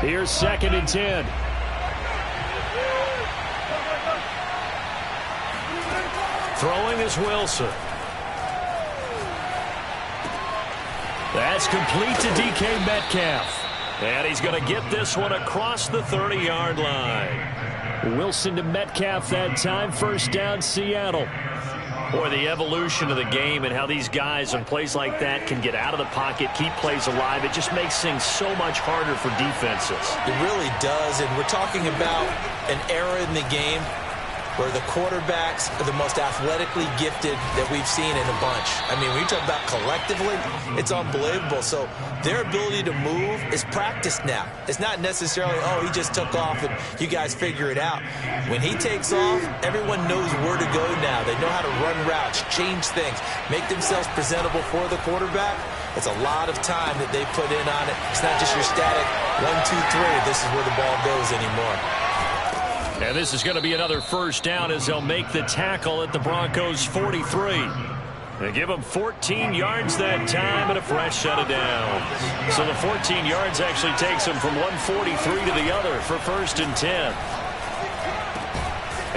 Here's 2nd and 10. Throwing is Wilson. That's complete to DK Metcalf. And he's going to get this one across the 30-yard line. Wilson to Metcalf that time. First down, Seattle. Boy, the evolution of the game and how these guys on plays like that can get out of the pocket, keep plays alive, it just makes things so much harder for defenses. It really does, and we're talking about an era in the game where the quarterbacks are the most athletically gifted that we've seen in a bunch. I mean, when you talk about collectively, it's unbelievable. So their ability to move is practiced now. It's not necessarily, oh, he just took off and you guys figure it out. When he takes off, everyone knows where to go now. They know how to run routes, change things, make themselves presentable for the quarterback. It's a lot of time that they put in on it. It's not just your static 1, 2, 3. This is where the ball goes anymore. And this is going to be another first down as they'll make the tackle at the Broncos' 43. They give them 14 yards that time and a fresh set of downs. So the 14 yards actually takes them from 143 to the other for 1st and 10.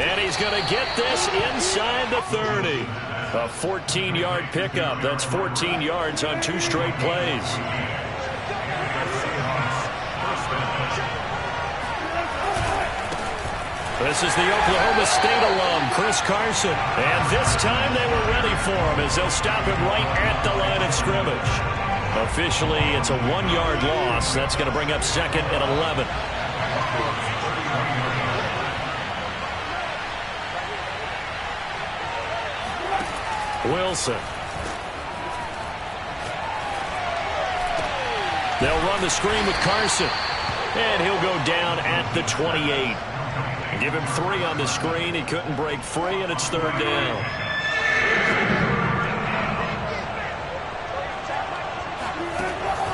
And he's going to get this inside the 30. A 14-yard pickup. That's 14 yards on 2 straight plays. This is the Oklahoma State alum, Chris Carson. And this time they were ready for him as they'll stop him right at the line of scrimmage. Officially, it's a 1-yard loss. That's going to bring up 2nd and 11. Wilson. They'll run the screen with Carson. And he'll go down at the 28. Give him 3 on the screen. He couldn't break free, and it's 3rd down.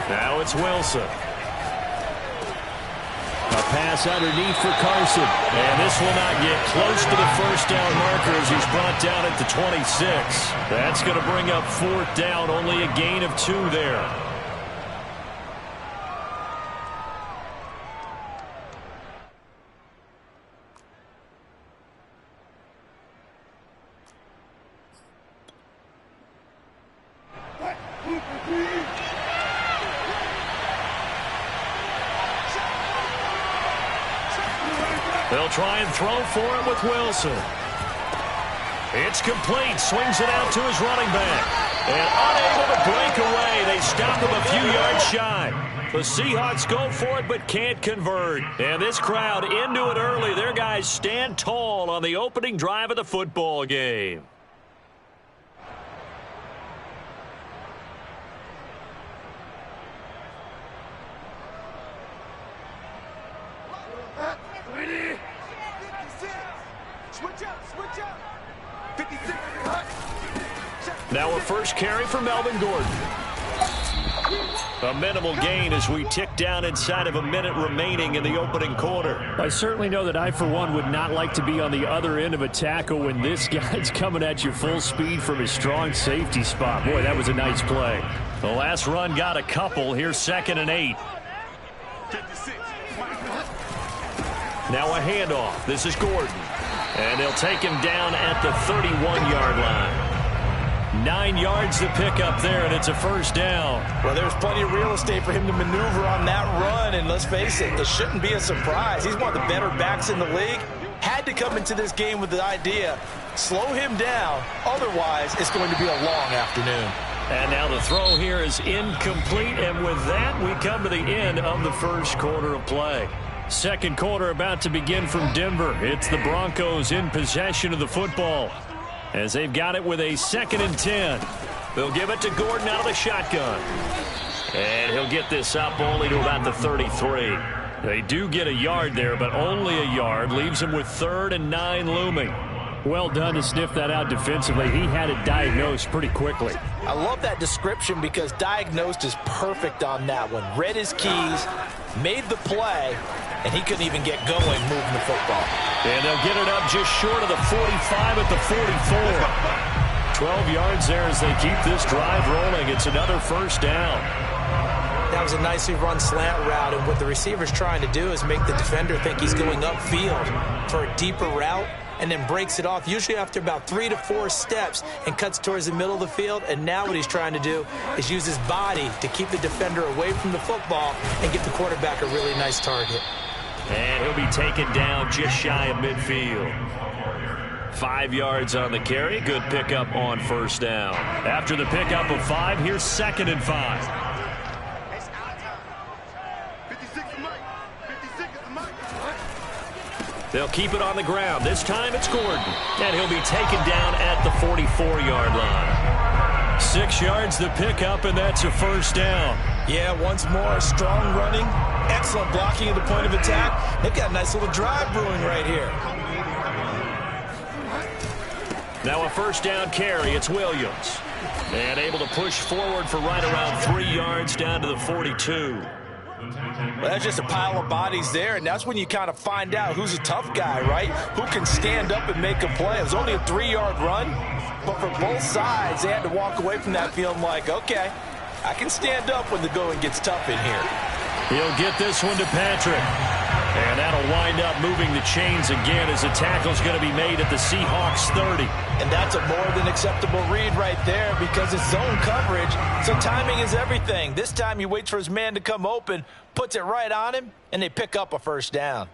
Now it's Wilson. A pass underneath for Carson. And this will not get close to the first down marker as he's brought down at the 26. That's going to bring up 4th down. Only a gain of 2 there. They'll try and throw for him with Wilson. It's complete. Swings it out to his running back. And unable to break away. They stop him a few yards shy. The Seahawks go for it but can't convert. And this crowd into it early. Their guys stand tall on the opening drive of the football game. Now a first carry for Melvin Gordon. A minimal gain as we tick down inside of a minute remaining in the opening quarter. I certainly know that I, for one, would not like to be on the other end of a tackle when this guy's coming at you full speed from his strong safety spot. Boy, that was a nice play. The last run got a couple. Here's 2nd and 8. Now a handoff. This is Gordon. And they'll take him down at the 31-yard line. 9 yards to pick up there, and it's a first down. Well, there's plenty of real estate for him to maneuver on that run, and let's face it, it shouldn't be a surprise. He's one of the better backs in the league. Had to come into this game with the idea, slow him down, otherwise it's going to be a long afternoon. And now the throw here is incomplete, and with that we come to the end of the first quarter of play. Second quarter about to begin from Denver. It's the Broncos in possession of the football as they've got it with a 2nd and 10. They'll give it to Gordon out of the shotgun. And he'll get this up only to about the 33. They do get a yard there, but only a yard. Leaves him with 3rd and 9 looming. Well done to sniff that out defensively. He had it diagnosed pretty quickly. I love that description because diagnosed is perfect on that one. Read his keys, made the play, and he couldn't even get going moving the football. And they'll get it up just short of the 45 at the 44. 12 yards there as they keep this drive rolling. It's another first down. Now, That was a nicely run slant route, and what the receiver's trying to do is make the defender think he's going upfield for a deeper route, and then breaks it off, usually after about 3 to 4 steps, and cuts towards the middle of the field. And now what he's trying to do is use his body to keep the defender away from the football and give the quarterback a really nice target. And he'll be taken down just shy of midfield. 5 yards on the carry. Good pickup on first down. After the pickup of 5, here's 2nd and 5. They'll keep it on the ground. This time it's Gordon. And he'll be taken down at the 44-yard line. 6 yards the pickup, and that's a first down. Yeah, once more, strong running, excellent blocking at the point of attack. They've got a nice little drive brewing right here. Now a first down carry. It's Williams. And able to push forward for right around 3 yards down to the 42. Well, that's just a pile of bodies there, and that's when you kind of find out who's a tough guy, right? Who can stand up and make a play. It was only a 3-yard run, but for both sides, they had to walk away from that feeling like, okay, I can stand up when the going gets tough in here. He'll get this one to Patrick. And that'll wind up moving the chains again as the tackle's going to be made at the Seahawks 30. And that's a more than acceptable read right there because it's zone coverage, so timing is everything. This time he waits for his man to come open, puts it right on him, and they pick up a first down.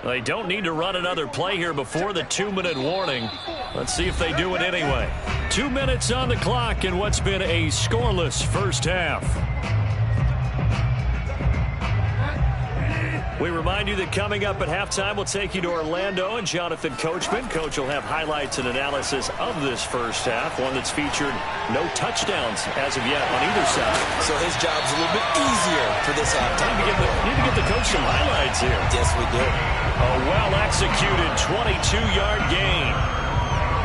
They don't need to run another play here before the 2-minute warning. Let's see if they do it anyway. 2 minutes on the clock in what's been a scoreless first half. We remind you that coming up at halftime, we'll take you to Orlando and Jonathan Coachman. Coach will have highlights and analysis of this first half, one that's featured no touchdowns as of yet on either side. So his job's a little bit easier for this halftime. Need to get the coach some highlights here. Yes, we do. A well-executed 22-yard gain.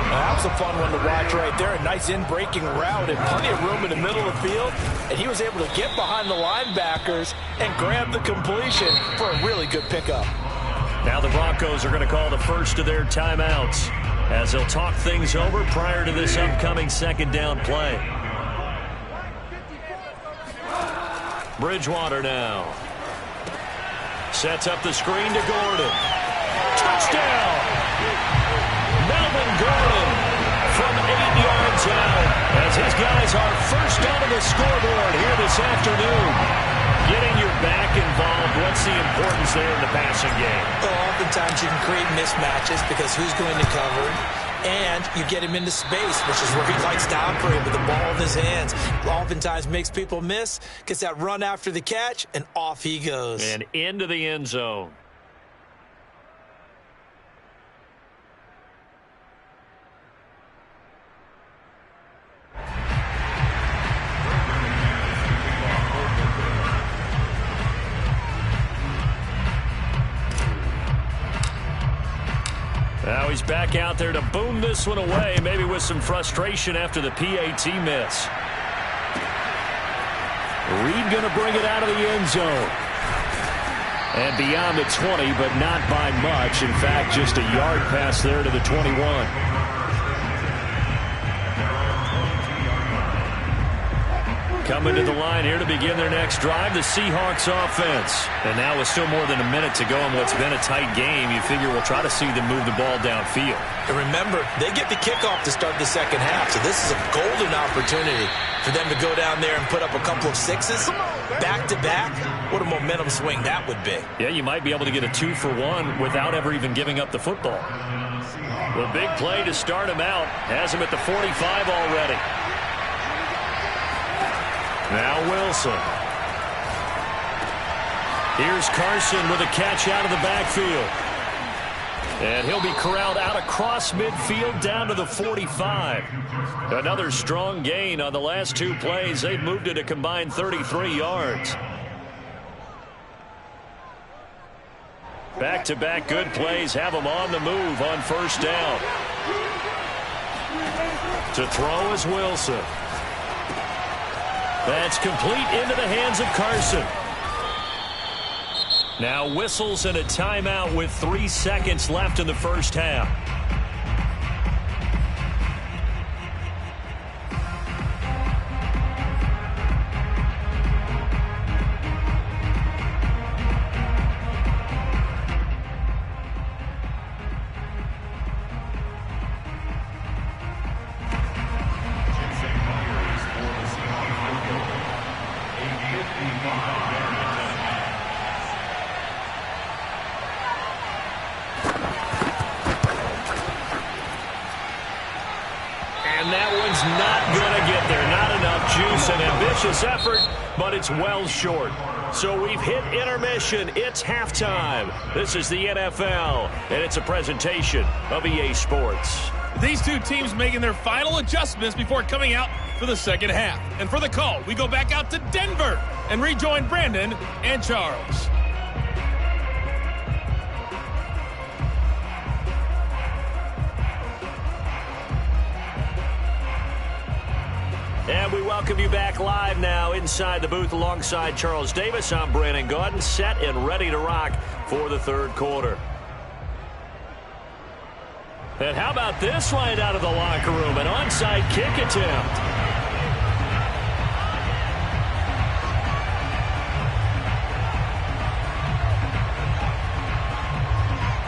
That was a fun one to watch right there. A nice in-breaking route and plenty of room in the middle of the field. And he was able to get behind the linebackers and grab the completion for a really good pickup. Now the Broncos are going to call the first of their timeouts as they'll talk things over prior to this upcoming second down play. Bridgewater now. Sets up the screen to Gordon. Touchdown! Melvin Gordon from 8 yards out as his guys are first onto the scoreboard here this afternoon. Getting your back involved, what's the importance there in the passing game? Well, oftentimes you can create mismatches because who's going to cover, and you get him into space, which is where he likes to operate with the ball in his hands. Oftentimes makes people miss, gets that run after the catch, and off he goes. And into the end zone. Now he's back out there to boom this one away, maybe with some frustration after the PAT miss. Reed going to bring it out of the end zone. And beyond the 20, but not by much. In fact, just a yard pass there to the 21. Coming to the line here to begin their next drive, the Seahawks offense. And now with still more than a minute to go in what's been a tight game, you figure we'll try to see them move the ball downfield. And remember, they get the kickoff to start the second half, so this is a golden opportunity for them to go down there and put up a couple of sixes back-to-back. What a momentum swing that would be. Yeah, you might be able to get a 2-for-1 without ever even giving up the football. The big play to start him out has him at the 45 already. Now Wilson. Here's Carson with a catch out of the backfield. And he'll be corralled out across midfield down to the 45. Another strong gain on the last 2 plays. They've moved it a combined 33 yards. Back-to-back good plays have them on the move on first down. To throw is Wilson. That's complete into the hands of Carson. Now whistles and a timeout with 3 seconds left in the first half. One's not going to get there. Not enough juice. An ambitious effort, but it's well short. So we've hit intermission. It's halftime. This is the NFL, and it's a presentation of EA Sports. These two teams making their final adjustments before coming out for the second half. And for the call, we go back out to Denver and rejoin Brandon and Charles. And we welcome you back live now inside the booth alongside Charles Davis. I'm Brandon Gaudin, set and ready to rock for the third quarter. And how about this right out of the locker room? An onside kick attempt.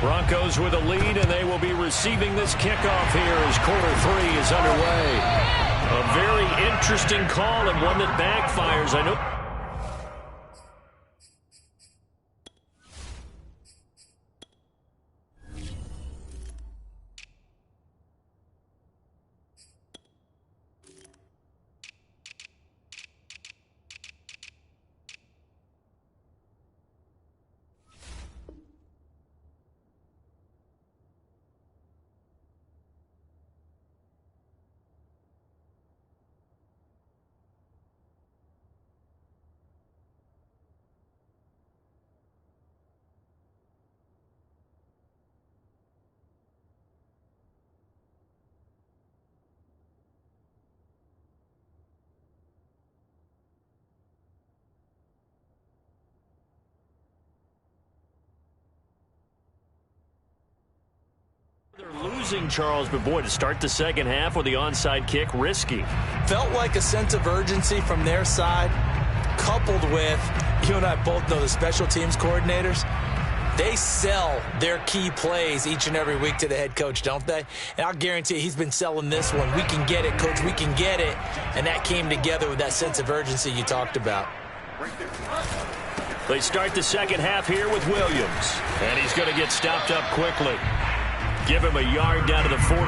Broncos with a lead, and they will be receiving this kickoff here as quarter three is underway. A very interesting call and one that backfires. I know. They're losing, Charles, but boy, to start the second half with the onside kick, risky. Felt like a sense of urgency from their side, coupled with, you and I both know the special teams coordinators, they sell their key plays each and every week to the head coach, don't they? And I'll guarantee you he's been selling this one. We can get it, coach, we can get it. And that came together with that sense of urgency you talked about. They start the second half here with Williams, and he's going to get stopped up quickly. Give him a yard down to the 43.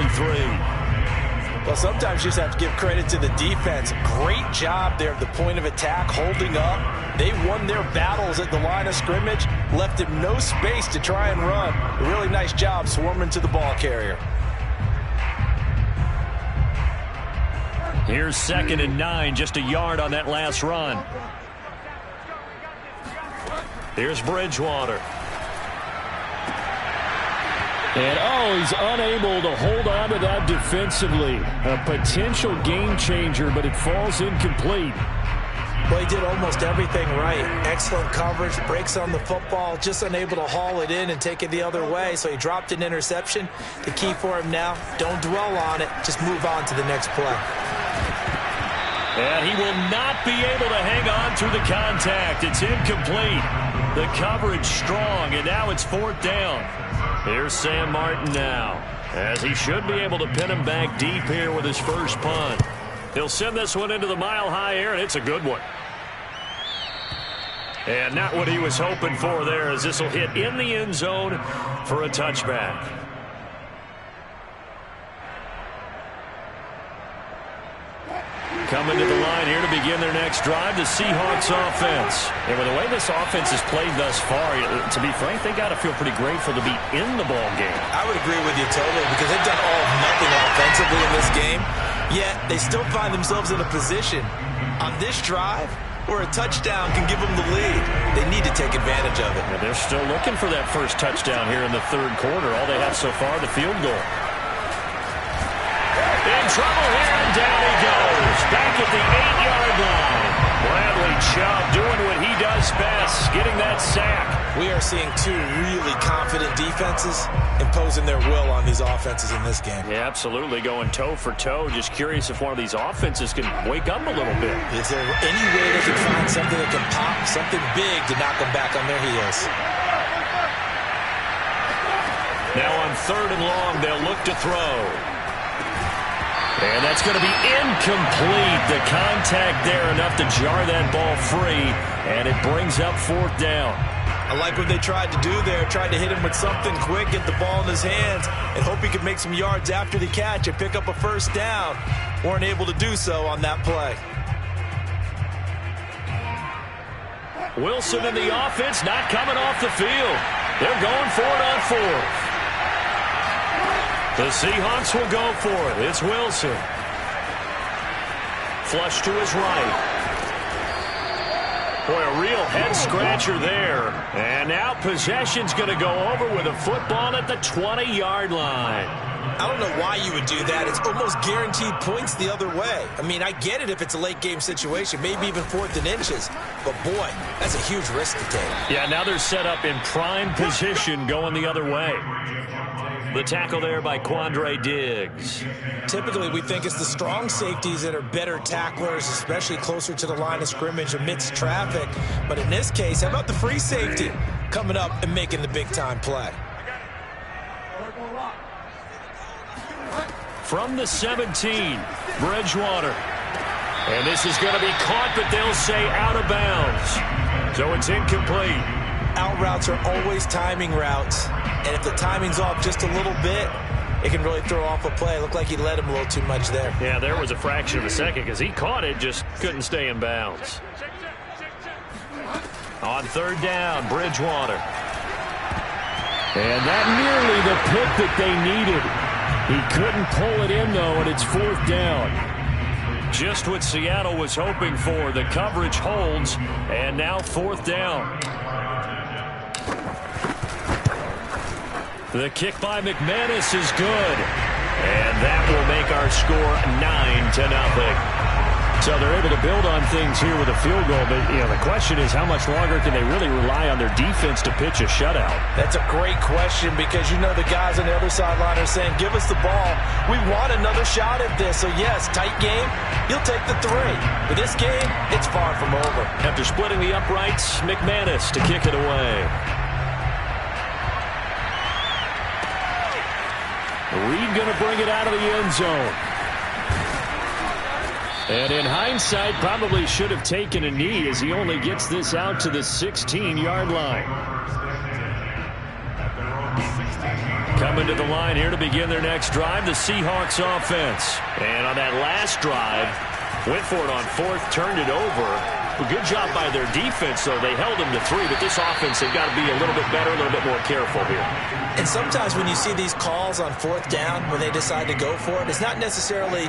Well, sometimes you just have to give credit to the defense. Great job there at the point of attack, holding up. They won their battles at the line of scrimmage, left him no space to try and run. A really nice job swarming to the ball carrier. Here's 2nd and 9, just a yard on that last run. Here's Bridgewater. And, he's unable to hold on to that defensively. A potential game changer, but it falls incomplete. Well, he did almost everything right. Excellent coverage, breaks on the football, just unable to haul it in and take it the other way. So he dropped an interception. The key for him now, don't dwell on it. Just move on to the next play. And he will not be able to hang on through the contact. It's incomplete. The coverage strong, and now it's 4th down. Here's Sam Martin now, as he should be able to pin him back deep here with his first punt. He'll send this one into the mile-high air, and it's a good one. And not what he was hoping for there, as this will hit in the end zone for a touchback. Coming to the line here to begin their next drive, the Seahawks offense. And with the way this offense has played thus far, to be frank, they got to feel pretty grateful to be in the ball game. I would agree with you totally, because they've done all of nothing offensively in this game, yet they still find themselves in a position on this drive where a touchdown can give them the lead. They need to take advantage of it. And they're still looking for that first touchdown here in the third quarter. All they have so far, the field goal. In trouble here, and down he goes. Back at the 8-yard line. Bradley Chubb doing what he does best, getting that sack. We are seeing two really confident defenses imposing their will on these offenses in this game. Yeah, absolutely, going toe for toe. Just curious if one of these offenses can wake up a little bit. Is there any way they can find something that can pop, something big to knock them back on their heels? Now on 3rd and long, they'll look to throw. And that's going to be incomplete. The contact there enough to jar that ball free, and it brings up 4th down. I like what they tried to do there, tried to hit him with something quick, get the ball in his hands, and hope he could make some yards after the catch and pick up a first down. Weren't able to do so on that play. Wilson in the offense, not coming off the field. They're going for it on fourth. The Seahawks will go for it. It's Wilson. Flush to his right. Boy, a real head-scratcher there. And now possession's going to go over with a football at the 20-yard line. I don't know why you would do that. It's almost guaranteed points the other way. I mean, I get it if it's a late-game situation, maybe even 4th and inches. But, boy, that's a huge risk to take. Yeah, now they're set up in prime position going the other way. The tackle there by Quandre Diggs. Typically, we think it's the strong safeties that are better tacklers, especially closer to the line of scrimmage amidst traffic. But in this case, how about the free safety coming up and making the big-time play? From the 17, Bridgewater. And this is going to be caught, but they'll say out of bounds. So it's incomplete. Out routes are always timing routes. And if the timing's off just a little bit, it can really throw off a play. Looked like he led him a little too much there. Yeah, there was a fraction of a second because he caught it, just couldn't stay in bounds. On third down, Bridgewater. And that nearly the pick that they needed. He couldn't pull it in, though, and it's fourth down. Just what Seattle was hoping for. The coverage holds, and now fourth down. The kick by McManus is good. And that will make our score 9-0. So they're able to build on things here with a field goal. But, the question is how much longer can they really rely on their defense to pitch a shutout? That's a great question because the guys on the other sideline are saying, give us the ball. We want another shot at this. So, yes, tight game. You'll take the 3. But this game, it's far from over. After splitting the uprights, McManus to kick it away. Reed going to bring it out of the end zone. And in hindsight, probably should have taken a knee as he only gets this out to the 16-yard line. Coming to the line here to begin their next drive, the Seahawks offense. And on that last drive, went for it on fourth, turned it over. A good job by their defense, though. They held them to 3, but this offense, they've got to be a little bit better, a little bit more careful here. And sometimes when you see these calls on fourth down, when they decide to go for it, it's not necessarily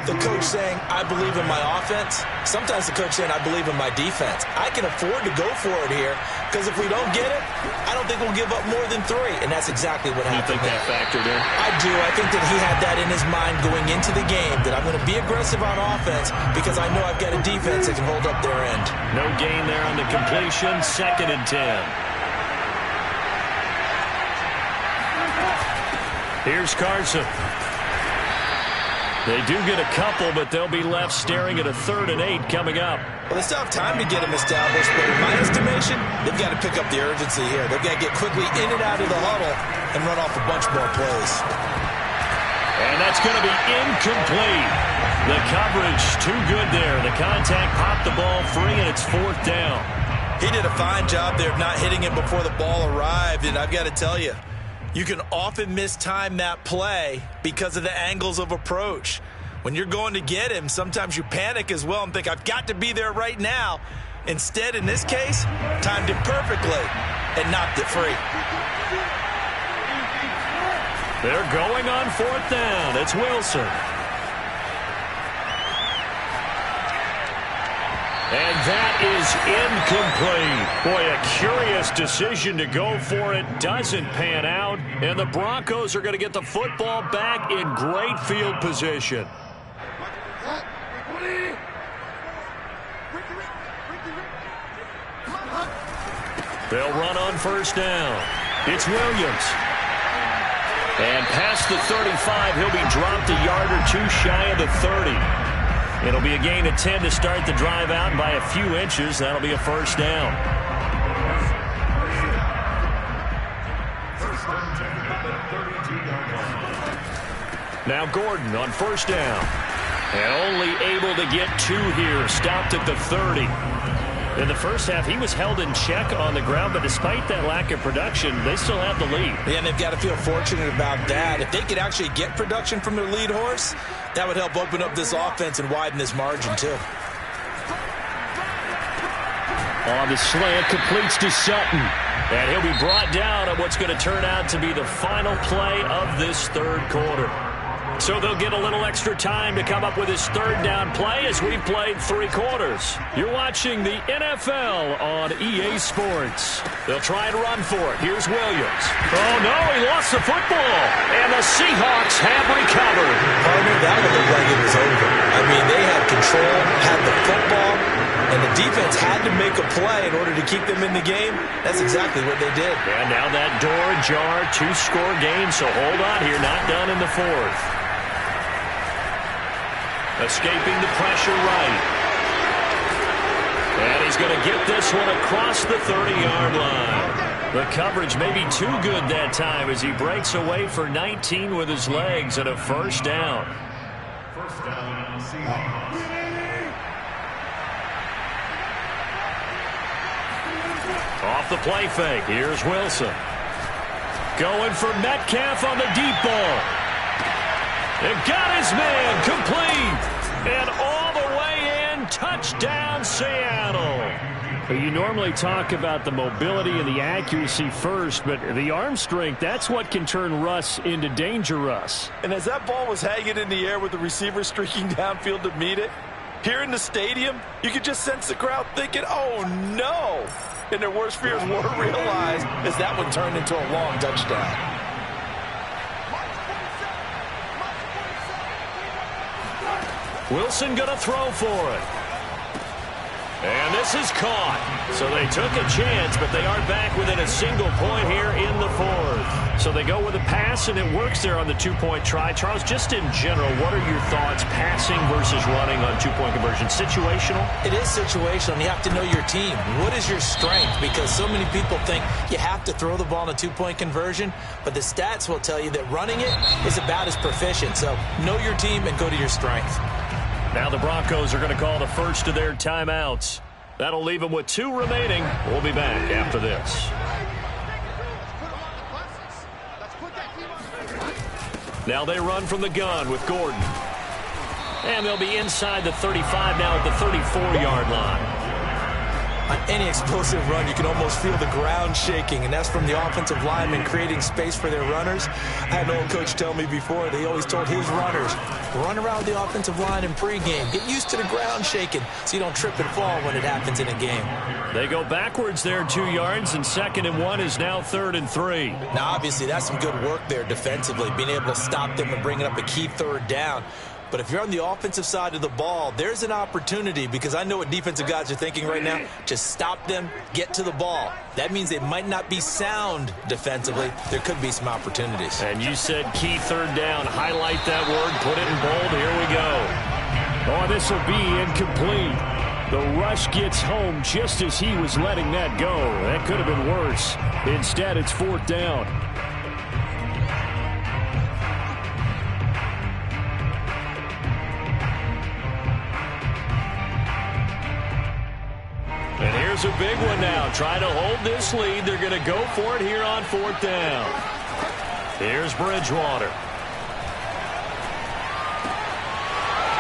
the coach saying, I believe in my offense. Sometimes the coach saying, I believe in my defense. I can afford to go for it here because if we don't get it, I don't think we'll give up more than 3. And that's exactly what happened. You think that factored in? I do. I think that he had that in his mind going into the game, that I'm going to be aggressive on offense because I know I've got a defense that can hold up their end. No gain there on the completion. 2nd and 10. Here's Carson. They do get a couple, but they'll be left staring at a 3rd and 8 coming up. Well, they still have time to get them established, but in my estimation, they've got to pick up the urgency here. They've got to get quickly in and out of the huddle and run off a bunch more plays. And that's going to be incomplete. The coverage too good there. The contact popped the ball free, and it's fourth down. He did a fine job there of not hitting him before the ball arrived, and I've got to tell you, you can often mistime that play because of the angles of approach. When you're going to get him, sometimes you panic as well and think, I've got to be there right now. Instead, in this case, timed it perfectly and knocked it free. They're going on fourth down. It's Wilson. And that is incomplete. Boy, a curious decision to go for it. Doesn't pan out. And the Broncos are going to get the football back in great field position. They'll run on first down. It's Williams. And past the 35, he'll be dropped a yard or 2 shy of the 30. It'll be a gain of 10 to start the drive out, and by a few inches, that'll be a first down. Now Gordon on first down. And only able to get 2 here. Stopped at the 30. In the first half, he was held in check on the ground, but despite that lack of production, they still have the lead. Yeah, and they've got to feel fortunate about that. If they could actually get production from their lead horse, that would help open up this offense and widen this margin, too. On the slant, completes to Sutton. And he'll be brought down on what's going to turn out to be the final play of this third quarter. So they'll get a little extra time to come up with his third down play as we've played 3 quarters. You're watching the NFL on EA Sports. They'll try and run for it. Here's Williams. Oh, no, he lost the football. And the Seahawks have recovered. Partner, that would look like it was over. I mean, they had control, had the football, and the defense had to make a play in order to keep them in the game. That's exactly what they did. And now that door ajar, 2-score game, so hold on here, not done in the 4th. Escaping the pressure right. And he's going to get this one across the 30-yard line. The coverage may be too good that time as he breaks away for 19 with his legs and a first down. Off the play fake. Here's Wilson. Going for Metcalf on the deep ball. And got his man complete. And all the way in. Touchdown, Seattle. You normally talk about the mobility and the accuracy first, but the arm strength, that's what can turn Russ into Danger Russ. And as that ball was hanging in the air with the receiver streaking downfield to meet it, here in the stadium, you could just sense the crowd thinking, oh, no. And their worst fears were realized as that one turned into a long touchdown. Wilson going to throw for it. And this is caught. So they took a chance, but they are back within a single point here in the 4th. So they go with a pass, and it works there on the 2-point try. Charles, just in general, what are your thoughts passing versus running on 2-point conversion? Situational? It is situational, and you have to know your team. What is your strength? Because so many people think you have to throw the ball in a 2-point conversion, but the stats will tell you that running it is about as proficient. So know your team and go to your strength. Now the Broncos are going to call the first of their timeouts. That'll leave them with 2 remaining. We'll be back after this. Now they run from the gun with Gordon. And they'll be inside the 35 now at the 34-yard line. On any explosive run, you can almost feel the ground shaking, and that's from the offensive linemen creating space for their runners. I had an old coach tell me before, they always told his runners, run around the offensive line in pregame. Get used to the ground shaking so you don't trip and fall when it happens in a game. They go backwards there 2 yards, and 2nd and 1 is now 3rd and 3. Now, obviously, that's some good work there defensively, being able to stop them and bringing up a key 3rd down. But if you're on the offensive side of the ball, there's an opportunity, because I know what defensive guys are thinking right now. Just stop them, get to the ball. That means they might not be sound defensively. There could be some opportunities. And you said key 3rd down. Highlight that word, put it in bold. Here we go. Oh, this will be incomplete. The rush gets home just as he was letting that go. That could have been worse. Instead, it's 4th down. And here's a big one now. Trying to hold this lead. They're going to go for it here on 4th down. Here's Bridgewater.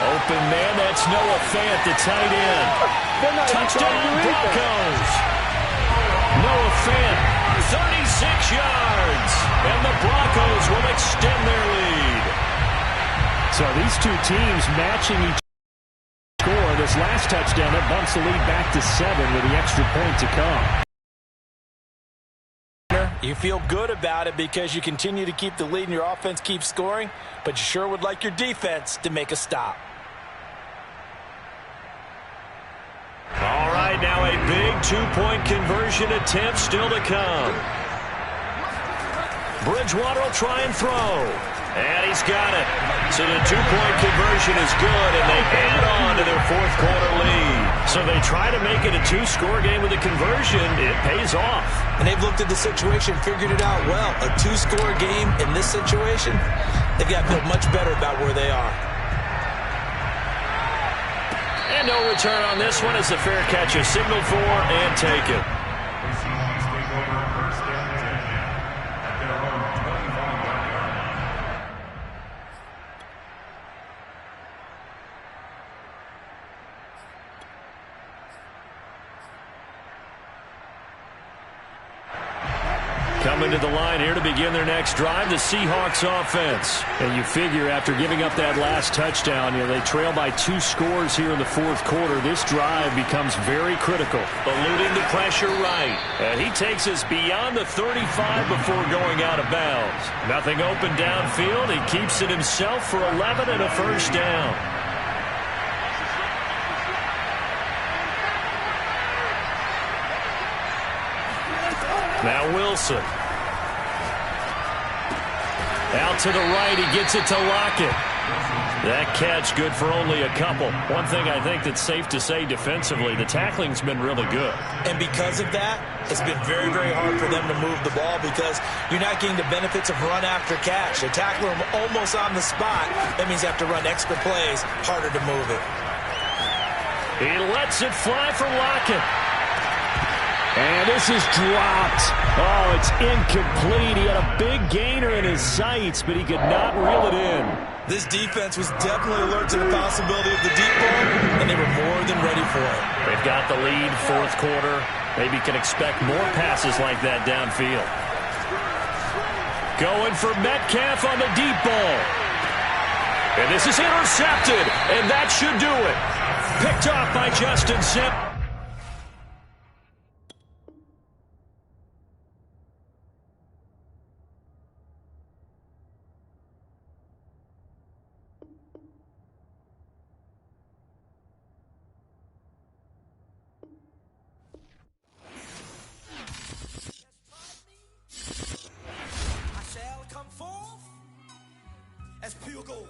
Open man, that's Noah Fant, the tight end. Touchdown Broncos. Noah Fant, 36 yards. And the Broncos will extend their lead. So these 2 teams matching each score. This last touchdown, that bumps the lead back to 7 with the extra point to come. You feel good about it because you continue to keep the lead and your offense keeps scoring, but you sure would like your defense to make a stop. All right, now a big 2-point conversion attempt still to come. Bridgewater will try and throw. And he's got it. So the 2-point conversion is good, and they add on to their 4th quarter lead. So they try to make it a 2-score game with a conversion. It pays off. And they've looked at the situation, figured it out well. A 2-score game in this situation, they've got to feel much better about where they are. And no return on this one as the fair catch is signaled for and taken. Coming to the line here to begin their next drive, the Seahawks offense. And you figure after giving up that last touchdown, they trail by 2 scores here in the fourth quarter. This drive becomes very critical. Eluding the pressure right. And he takes us beyond the 35 before going out of bounds. Nothing open downfield. He keeps it himself for 11 and a first down. Now Wilson. Out to the right, he gets it to Lockett. That catch good for only a couple. One thing I think that's safe to say defensively, the tackling's been really good. And because of that, it's been very, very hard for them to move the ball because you're not getting the benefits of run after catch. They tackle him almost on the spot. That means you have to run extra plays, harder to move it. He lets it fly for Lockett. And this is dropped. Oh, it's incomplete. He had a big gainer in his sights, but he could not reel it in. This defense was definitely alert to the possibility of the deep ball, and they were more than ready for it. They've got the lead, fourth quarter. Maybe can expect more passes like that downfield. Going for Metcalf on the deep ball. And this is intercepted, and that should do it. Picked off by Justin Simmons. As pure gold.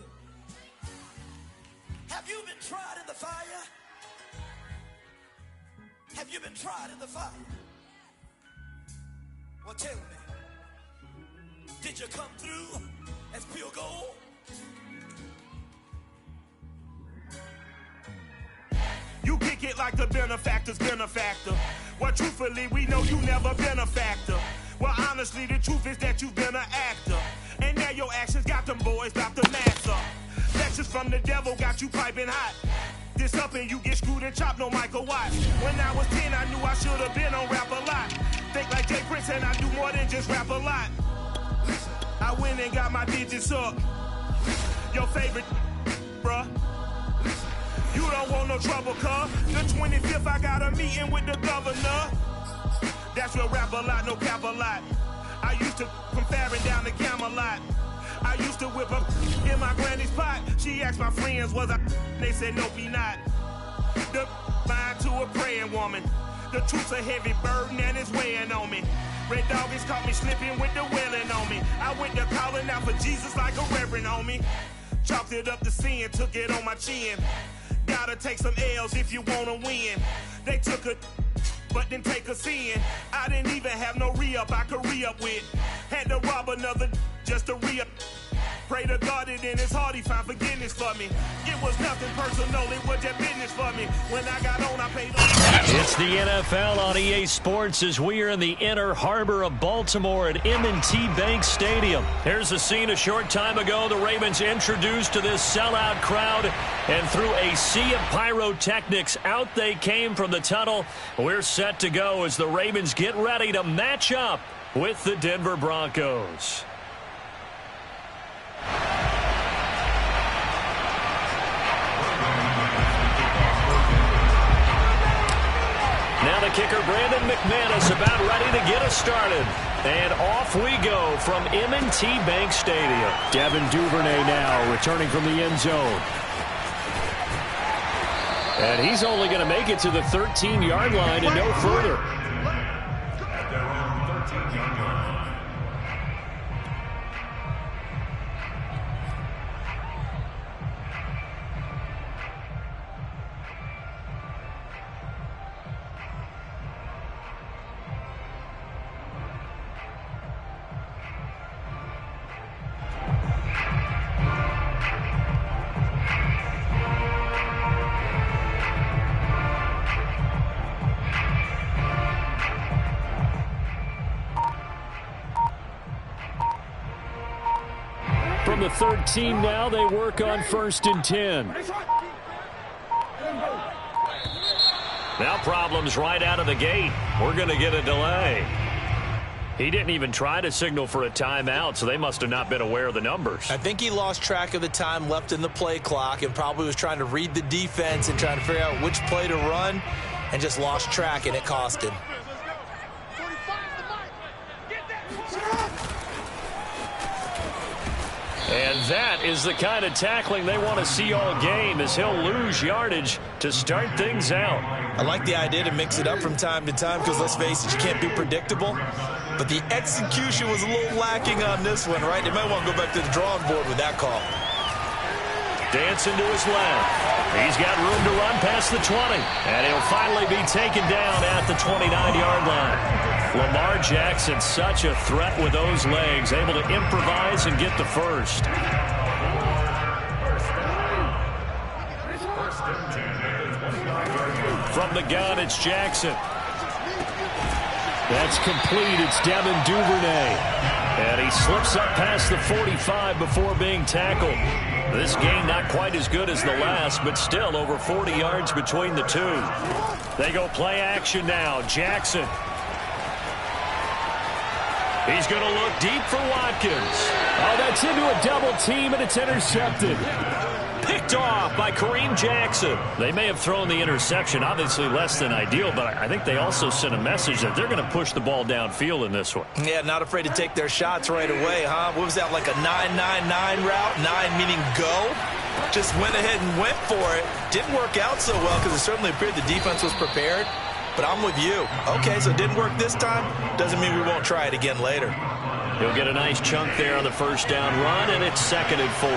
Have you been tried in the fire? Have you been tried in the fire? Well, tell me, did you come through as pure gold? You kick it like the benefactor's benefactor. Well, truthfully, we know you never been a factor. Well, honestly, the truth is that you've been an actor. And now your actions got them boys about to mass up. Lectures from the devil got you piping hot. This up and you get screwed and chopped, no Michael Watts. When I was 10, I knew I should have been on Rap a Lot. Think like Jay Prince and I do more than just rap a lot. I went and got my digits up. Your favorite, bruh. You don't want no trouble, cuz. The 25th, I got a meeting with the governor. That's real rap a lot, no cap a lot. I used to from Farron down to Camelot. I used to whip up in my granny's pot. She asked my friends, was I? They said, nope, he not. The line to a praying woman. The truth's a heavy burden and it's weighing on me. Red Doggies caught me slipping with the wailing on me. I went to calling out for Jesus like a reverend on me. Chalked it up to sin, took it on my chin. Gotta take some L's if you wanna win. They took a but didn't take a sin. I didn't even have no re-up I could re-up with. Had to rob another just to re-up. Pray to God that in his heart he found forgiveness for me. It was nothing personal, it was just business for me. When I got on, I paid on. It's the NFL on EA Sports as we are in the inner harbor of Baltimore at M&T Bank Stadium. Here's the scene a short time ago. The Ravens introduced to this sellout crowd, and through a sea of pyrotechnics, out they came from the tunnel. We're set to go as the Ravens get ready to match up with the Denver Broncos. Now the kicker, Brandon McManus, about ready to get us started. And off we go from M&T Bank Stadium. Devin Duvernay now returning from the end zone. And he's only going to make it to the 13-yard line and no further. the 13 now. They work on 1st and 10. Now problems right out of the gate. We're going to get a delay. He didn't even try to signal for a timeout, so they must have not been aware of the numbers. I think he lost track of the time left in the play clock and probably was trying to read the defense and trying to figure out which play to run and just lost track, and it cost him. And that is the kind of tackling they want to see all game, as he'll lose yardage to start things out. I like the idea to mix it up from time to time because, let's face it, you can't be predictable. But the execution was a little lacking on this one, right? They might want to go back to the drawing board with that call. Dancing to his left. He's got room to run past the 20. And he'll finally be taken down at the 29-yard line. Lamar Jackson, such a threat with those legs, able to improvise and get the first. From the gun, it's Jackson. That's complete. It's Devin Duvernay. And he slips up past the 45 before being tackled. This game not quite as good as the last, but still over 40 yards between the two. They go play action now. Jackson. He's going to look deep for Watkins. Oh, that's into a double team, and it's intercepted. Picked off by Kareem Jackson. They may have thrown the interception, obviously less than ideal, but I think they also sent a message that they're going to push the ball downfield in this one. Yeah, not afraid to take their shots right away, huh? What was that, like a 9-9-9 route? 9 meaning go? Just went ahead and went for it. Didn't work out so well because it certainly appeared the defense was prepared. But I'm with you. Okay, so it didn't work this time. Doesn't mean we won't try it again later. He'll get a nice chunk there on the first down run, and it's 2nd and 4.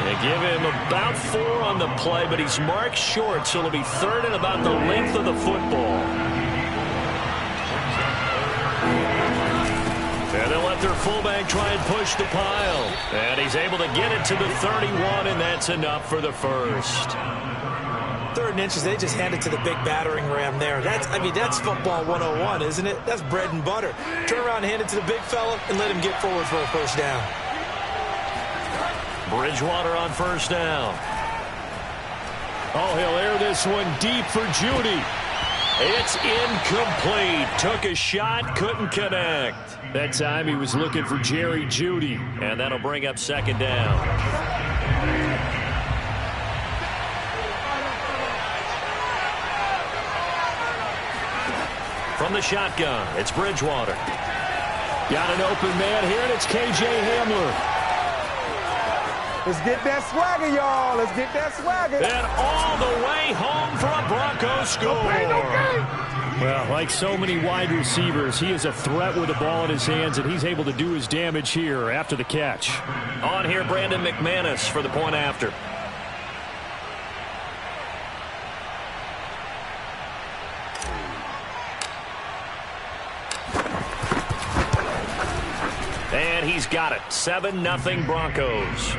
They give him about 4 on the play, but he's marked short, so it'll be 3rd and about the length of the football. And they'll let their fullback try and push the pile. And he's able to get it to the 31, and that's enough for the first. 3rd and inches, they just hand it to the big battering ram there. That's football 101, isn't it? That's bread and butter. Turn around and hand it to the big fella and let him get forward for a first down. Bridgewater on first down. Oh, he'll air this one deep for Judy. It's incomplete. Took a shot, couldn't connect. That time he was looking for Jerry Judy, and that'll bring up 2nd down. From the shotgun, it's Bridgewater. Got an open man here, and it's K.J. Hamler. Let's get that swagger, y'all. Let's get that swagger. And all the way home for a Broncos score. Well, like so many wide receivers, he is a threat with the ball in his hands, and he's able to do his damage here after the catch. On here, Brandon McManus for the point after. And he's got it. 7-0 Broncos.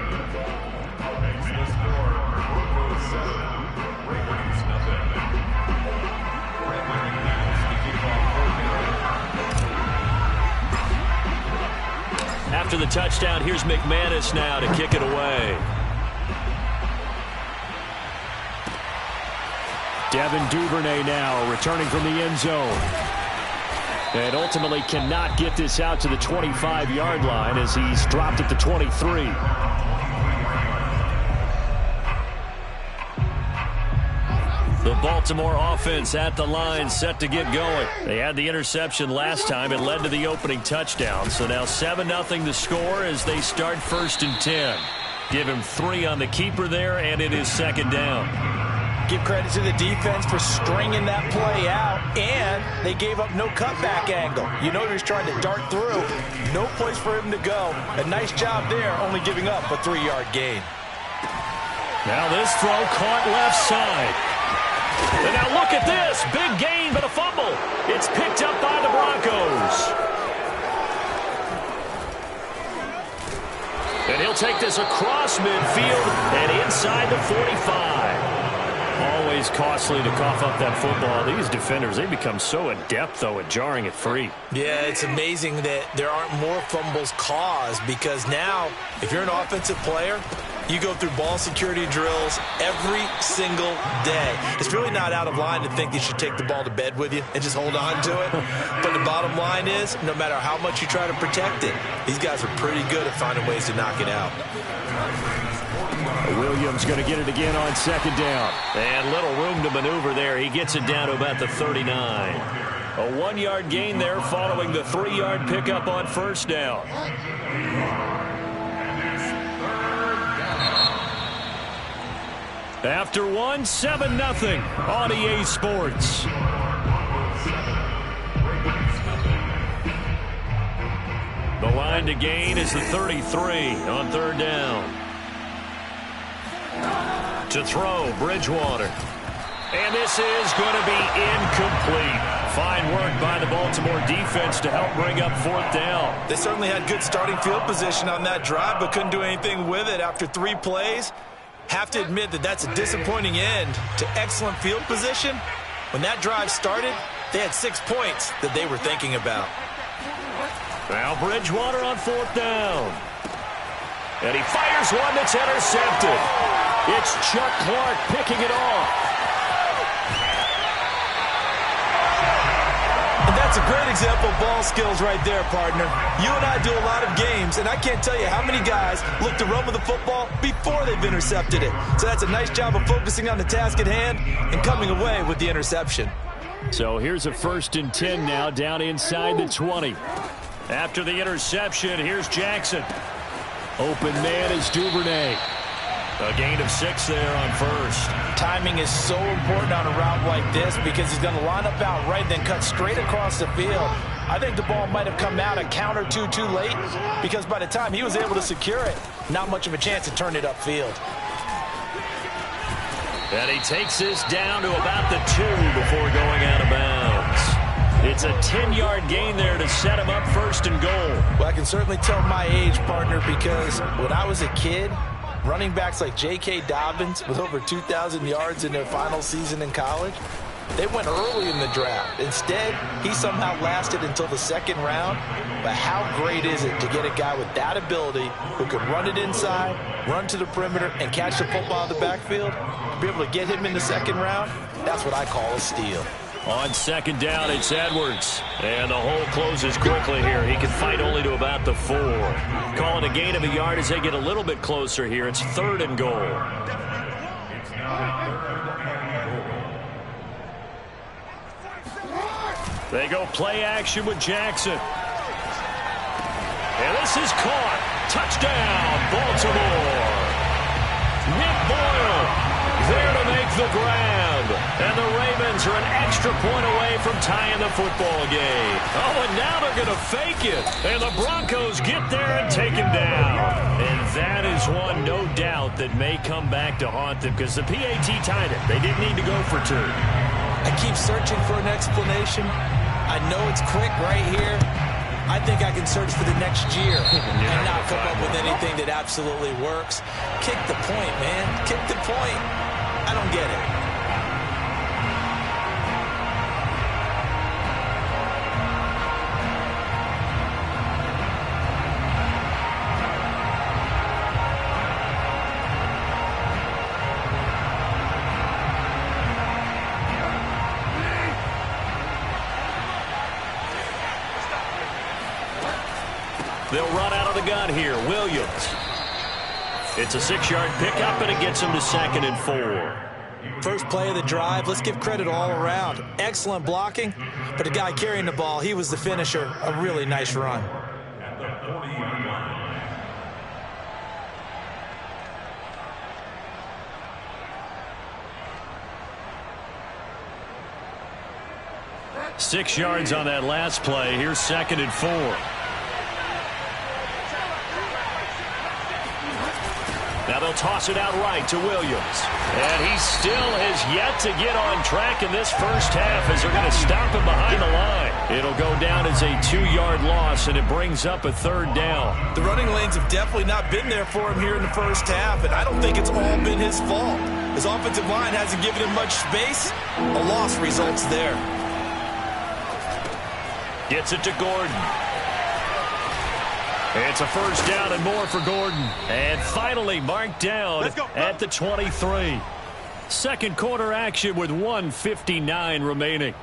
After the touchdown, here's McManus now to kick it away. Devin Duvernay now returning from the end zone. And ultimately cannot get this out to the 25-yard line as he's dropped at the 23. The Baltimore offense at the line, set to get going. They had the interception last time. It led to the opening touchdown. So now 7-0 the score as they start 1st and 10. Give him 3 on the keeper there, and it is 2nd down. Give credit to the defense for stringing that play out, and they gave up no cutback angle. You know he was trying to dart through. No place for him to go. A nice job there, only giving up a 3-yard gain. Now this throw caught left side. And now look at this. Big gain, but a fumble. It's picked up by the Broncos. And he'll take this across midfield and inside the 45. Always costly to cough up that football. These defenders, they become so adept, though, at jarring it free. Yeah, it's amazing that there aren't more fumbles caused, because now, if you're an offensive player, you go through ball security drills every single day. It's really not out of line to think you should take the ball to bed with you and just hold on to it. But the bottom line is, no matter how much you try to protect it, these guys are pretty good at finding ways to knock it out. Williams going to get it again on second down. And little room to maneuver there. He gets it down to about the 39. A 1-yard gain there following the 3-yard pickup on first down. After 1, 7-0 on EA Sports. The line to gain is the 33 on third down. To throw, Bridgewater. And this is going to be incomplete. Fine work by the Baltimore defense to help bring up fourth down. They certainly had good starting field position on that drive, but couldn't do anything with it after 3 plays. Have to admit that that's a disappointing end to excellent field position. When that drive started, they had 6 points that they were thinking about. Now Bridgewater on fourth down. And he fires one that's intercepted. It's Chuck Clark picking it off. And that's a great example of ball skills right there, partner. You and I do a lot of games, and I can't tell you how many guys look to run with the football before they've intercepted it. So that's a nice job of focusing on the task at hand and coming away with the interception. So here's a 1st and 10 now, down inside the 20. After the interception, here's Jackson. Open man is Duvernay. A gain of 6 there on first. Timing is so important on a route like this because he's going to line up out right, then cut straight across the field. I think the ball might have come out a count or two too late, because by the time he was able to secure it, not much of a chance to turn it upfield. And he takes this down to about the 2 before going out of bounds. It's a 10-yard gain there to set him up 1st and goal. Well, I can certainly tell my age, partner, because when I was a kid, running backs like J.K. Dobbins with over 2,000 yards in their final season in college, they went early in the draft. Instead, he somehow lasted until the 2nd round. But how great is it to get a guy with that ability who could run it inside, run to the perimeter, and catch the football in the backfield? To be able to get him in the 2nd round, that's what I call a steal. On 2nd down, it's Edwards. And the hole closes quickly here. He can fight only to about the 4. Calling a gain of a yard as they get a little bit closer here. It's 3rd and goal. They go play action with Jackson. And this is caught. Touchdown, Baltimore. Nick Boyle there to make the grab. And the Ravens are an extra point away from tying the football game. Oh, and now they're going to fake it. And the Broncos get there and take him down. And that is one, no doubt, that may come back to haunt them, because the PAT tied it. They didn't need to go for 2. I keep searching for an explanation. I know it's quick right here. I think I can search for the next year and not come up with anything that absolutely works. Kick the point, man. Kick the point. I don't get it. They'll run out of the gun here. Williams. It's a 6-yard pickup, and it gets him to 2nd and 4. First play of the drive. Let's give credit all around. Excellent blocking, but the guy carrying the ball, he was the finisher. A really nice run. Six yards on that last play. Here's 2nd and 4. Now they'll They'll toss it out right to Williams. And he still has yet to get on track in this first half as they're going to stop him behind the line. It'll go down as a 2-yard loss, and it brings up a 3rd down. The running lanes have definitely not been there for him here in the first half, and I don't think it's all been his fault. His offensive line hasn't given him much space. A loss results there. Gets it to Gordon. It's a 1st down and more for Gordon. And finally marked down at the 23. Second quarter action with 1:59 remaining.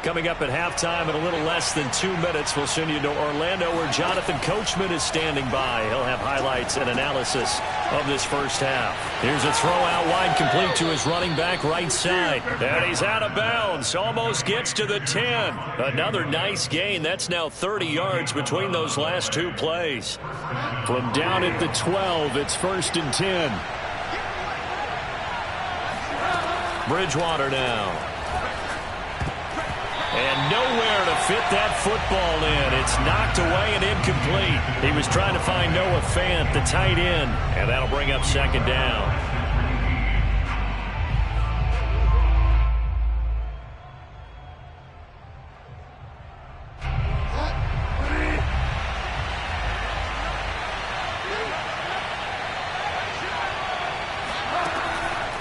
Coming up at halftime in a little less than 2 minutes, we'll send you to Orlando where Jonathan Coachman is standing by. He'll have highlights and analysis of this first half. Here's a throw out wide complete to his running back right side. And he's out of bounds. Almost gets to the 10. Another nice gain. That's now 30 yards between those last 2 plays. From down at the 12, it's 1st and 10. Bridgewater now. And nowhere to fit that football in. It's knocked away and incomplete. He was trying to find Noah Fant, the tight end, and that'll bring up 2nd down.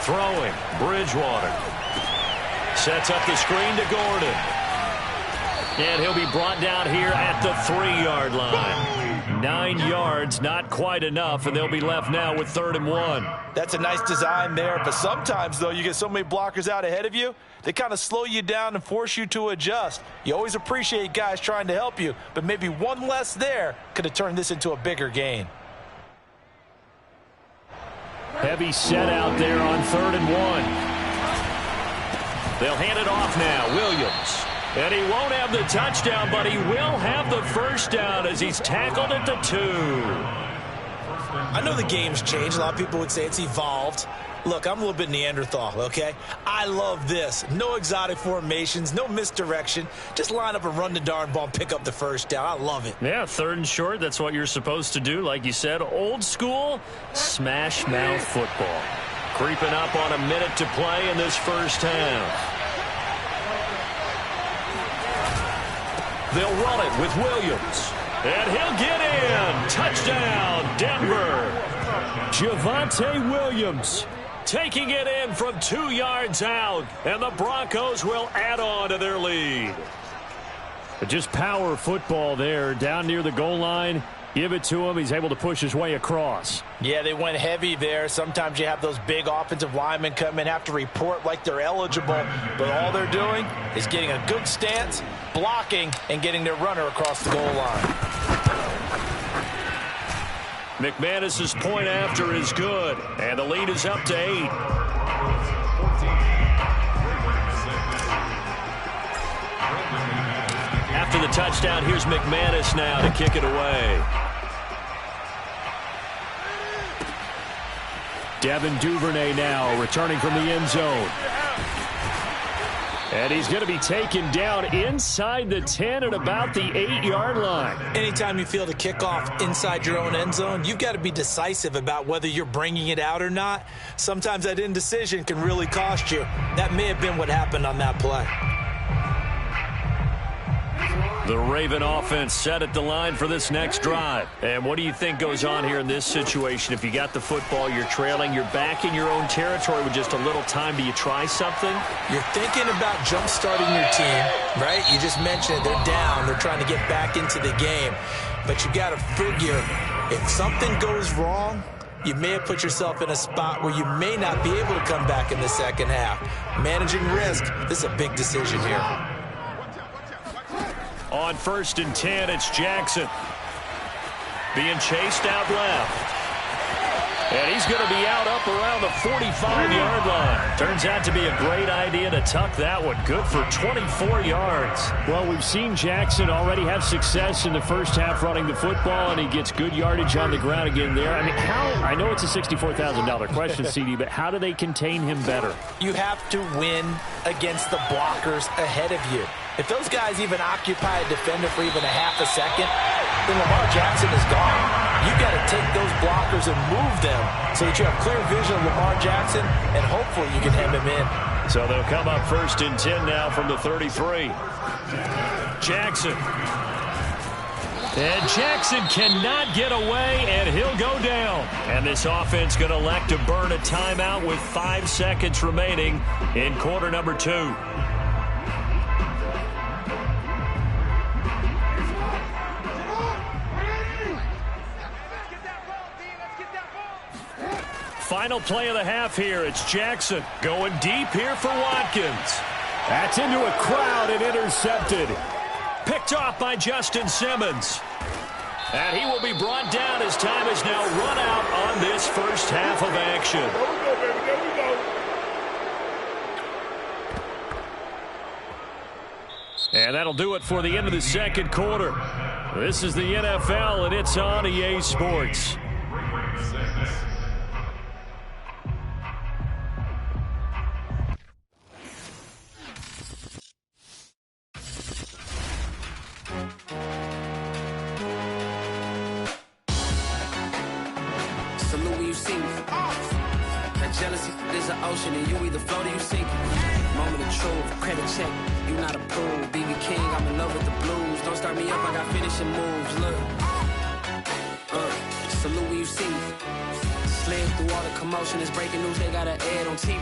Throwing, Bridgewater. Sets up the screen to Gordon. And he'll be brought down here at the 3-yard line. 9 yards, not quite enough, and they'll be left now with 3rd and 1. That's a nice design there, but sometimes, though, you get so many blockers out ahead of you, they kind of slow you down and force you to adjust. You always appreciate guys trying to help you, but maybe one less there could have turned this into a bigger gain. Heavy set out there on 3rd and 1. They'll hand it off now. Williams. And he won't have the touchdown, but he will have the 1st down as he's tackled at the 2. I know the game's changed. A lot of people would say it's evolved. Look, I'm a little bit Neanderthal, okay? I love this. No exotic formations, no misdirection. Just line up and run the darn ball and pick up the 1st down. I love it. Yeah, 3rd and short. That's what you're supposed to do. Like you said, old school smash mouth football. Creeping up on a minute to play in this first half. They'll run it with Williams. And he'll get in. Touchdown, Denver. Javonte Williams taking it in from 2 yards out. And the Broncos will add on to their lead. Just power football there down near the goal line. Give it to him. He's able to push his way across. Yeah, they went heavy there. Sometimes you have those big offensive linemen come in, have to report like they're eligible. But all they're doing is getting a good stance, blocking, and getting their runner across the goal line. McManus's point after is good. And the lead is up to 8. After the touchdown, here's McManus now to kick it away. Devin Duvernay now returning from the end zone. And he's going to be taken down inside the 10 at about the 8-yard line. Anytime you feel the kickoff inside your own end zone, you've got to be decisive about whether you're bringing it out or not. Sometimes that indecision can really cost you. That may have been what happened on that play. The Raven offense set at the line for this next drive. And what do you think goes on here in this situation? If you got the football, you're trailing, you're back in your own territory with just a little time. Do you try something? You're thinking about jump-starting your team, right? You just mentioned it. They're down. They're trying to get back into the game. But you got to figure, if something goes wrong, you may have put yourself in a spot where you may not be able to come back in the second half. Managing risk, this is a big decision here. On 1st and 10, it's Jackson. Being chased out left. And he's going to be out up around the 45-yard line. Turns out to be a great idea to tuck that one. Good for 24 yards. Well, we've seen Jackson already have success in the first half running the football, and he gets good yardage on the ground again there. I mean, I know it's a $64,000 question, CD, but how do they contain him better? You have to win against the blockers ahead of you. If those guys even occupy a defender for even a half a second, then Lamar Jackson is gone. You've got to take those blockers and move them so that you have clear vision of Lamar Jackson, and hopefully you can hem him in. So they'll come up 1st and 10 now from the 33. Jackson. And Jackson cannot get away, and he'll go down. And this offense going to elect to burn a timeout with 5 seconds remaining in quarter number 2. Final play of the half here. It's Jackson going deep here for Watkins. That's into a crowd and intercepted. Picked off by Justin Simmons. And he will be brought down as time is now run out on this first half of action. There we go, baby. There we go. And that'll do it for the end of the second quarter. This is the NFL, and it's on EA Sports. And you either float or you sink. Moment of truth, credit check, you not approved. BB King, I'm in love with the blues. Don't start me up, I got finishing moves. Look, salute when you see me. Slid through all the commotion, it's breaking news, they got an ad on TV.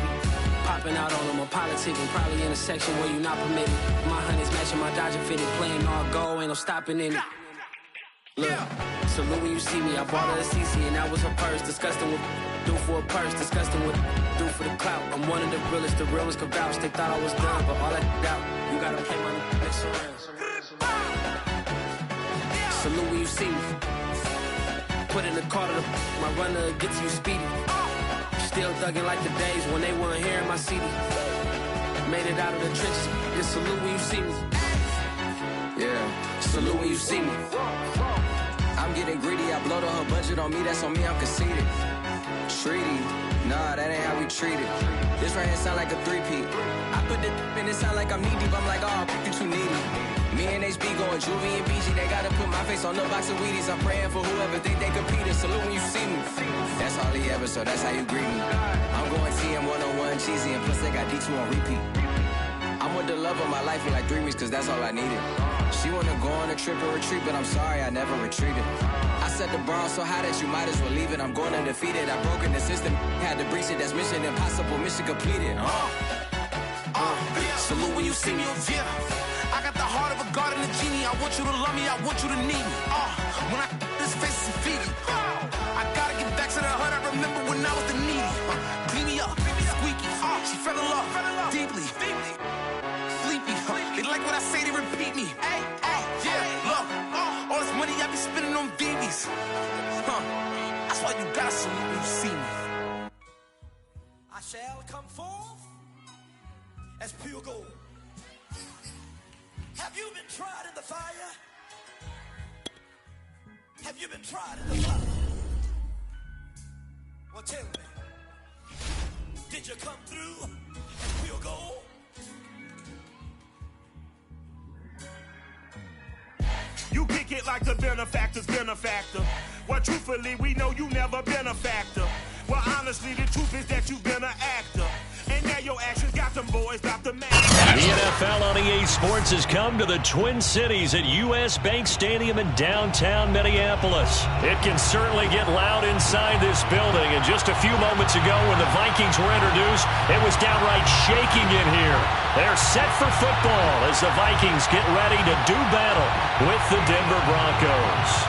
Popping out on them, I'm politicking, probably in a section where you not permitted. My honey's matching my Dodger fitted, playing all go, ain't no stopping in it. Look, salute when you see me, I bought her a CC and that was her purse, disgusting with do for a purse, disgusting with do for the clout. I'm one of the realest, the real ones can vouch. They thought I was done, but all I doubt, you gotta play my next around. Salute when you see me. Put in the car to my runner gets you speedy. Still thugging like the days when they weren't hearing my CD. Made it out of the trenches. Just salute when you see me. Yeah, salute when you see me. I'm getting greedy, I blow the whole budget on me, that's on me, I'm conceited. Treaty, nah, that ain't how we treat it. This right here sound like a three-peat. I put the in it sound like I'm knee-deep, I'm like, oh, you too needy. Me and HB going Juvie and BG, they gotta put my face on the box of Wheaties. I'm praying for whoever think they competed, salute when you see me. That's all he ever, so that's how you greet me. I'm going TM 101 cheesy, and plus they got D2 on repeat. I'm with the love of my life in like 3 weeks, cause that's all I needed. She wanna go on a trip or retreat, but I'm sorry, I never retreated. I set the bar so high that you might as well leave it. I'm going undefeated, I've broken the system, had to breach it, that's mission impossible, mission completed. Salute when you see me, yeah. I got the heart of a god and a genie. I want you to love me, I want you to need me. When I this face is Fiji. I gotta get back to the hood, I remember when I was the needy. Clean me up, squeaky. She fell in love, deeply. Sleepy, they like what I say, they repeat me. Yeah, look, all this money I be spending on BBs. That's why you gotta salute when you see me. I shall come forth as pure gold. Have you been tried in the fire? Have you been tried in the fire? Well, tell me, did you come through as pure gold? You kick it like the benefactor's benefactor. Well, truthfully, we know you never been a factor. Well, honestly, the truth is that you've been an actor. And now your actions got them boys, got the man. The NFL on EA Sports has come to the Twin Cities at US Bank Stadium in downtown Minneapolis. It can certainly get loud inside this building. And just a few moments ago when the Vikings were introduced, it was downright shaking in here. They're set for football as the Vikings get ready to do battle with the Denver Broncos.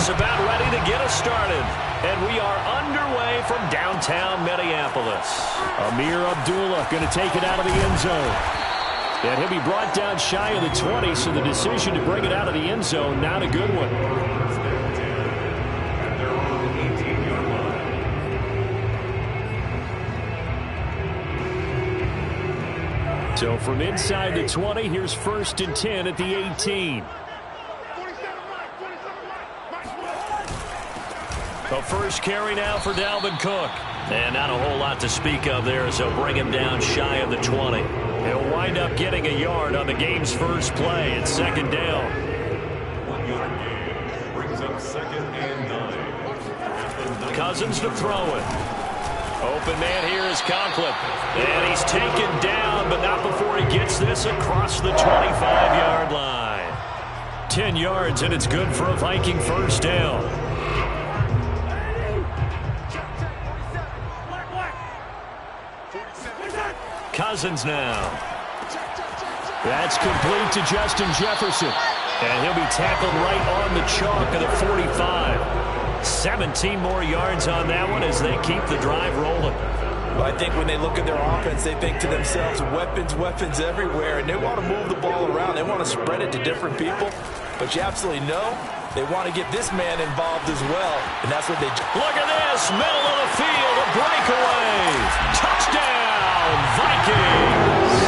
About ready to get us started. And we are underway from downtown Minneapolis. Amir Abdullah going to take it out of the end zone. And he'll be brought down shy of the 20, so the decision to bring it out of the end zone, not a good one. So from inside the 20, here's 1st and 10 at the 18. The first carry now for Dalvin Cook. And not a whole lot to speak of there, so bring him down shy of the 20. He'll wind up getting a yard on the game's first play. It's 2nd down. 1 yard gain brings up 2nd and 9. Cousins to throw it. Open man here is Conklin. And he's taken down, but not before he gets this across the 25-yard line. 10 yards, and it's good for a Viking first down. Cousins now. That's complete to Justin Jefferson. And he'll be tackled right on the chalk of the 45. 17 more yards on that one as they keep the drive rolling. Well, I think when they look at their offense, they think to themselves, weapons everywhere, and they want to move the ball around. They want to spread it to different people. But you absolutely know they want to get this man involved as well, and that's what they do. Look at this, middle of the field, a breakaway. Touchdown, Vikings.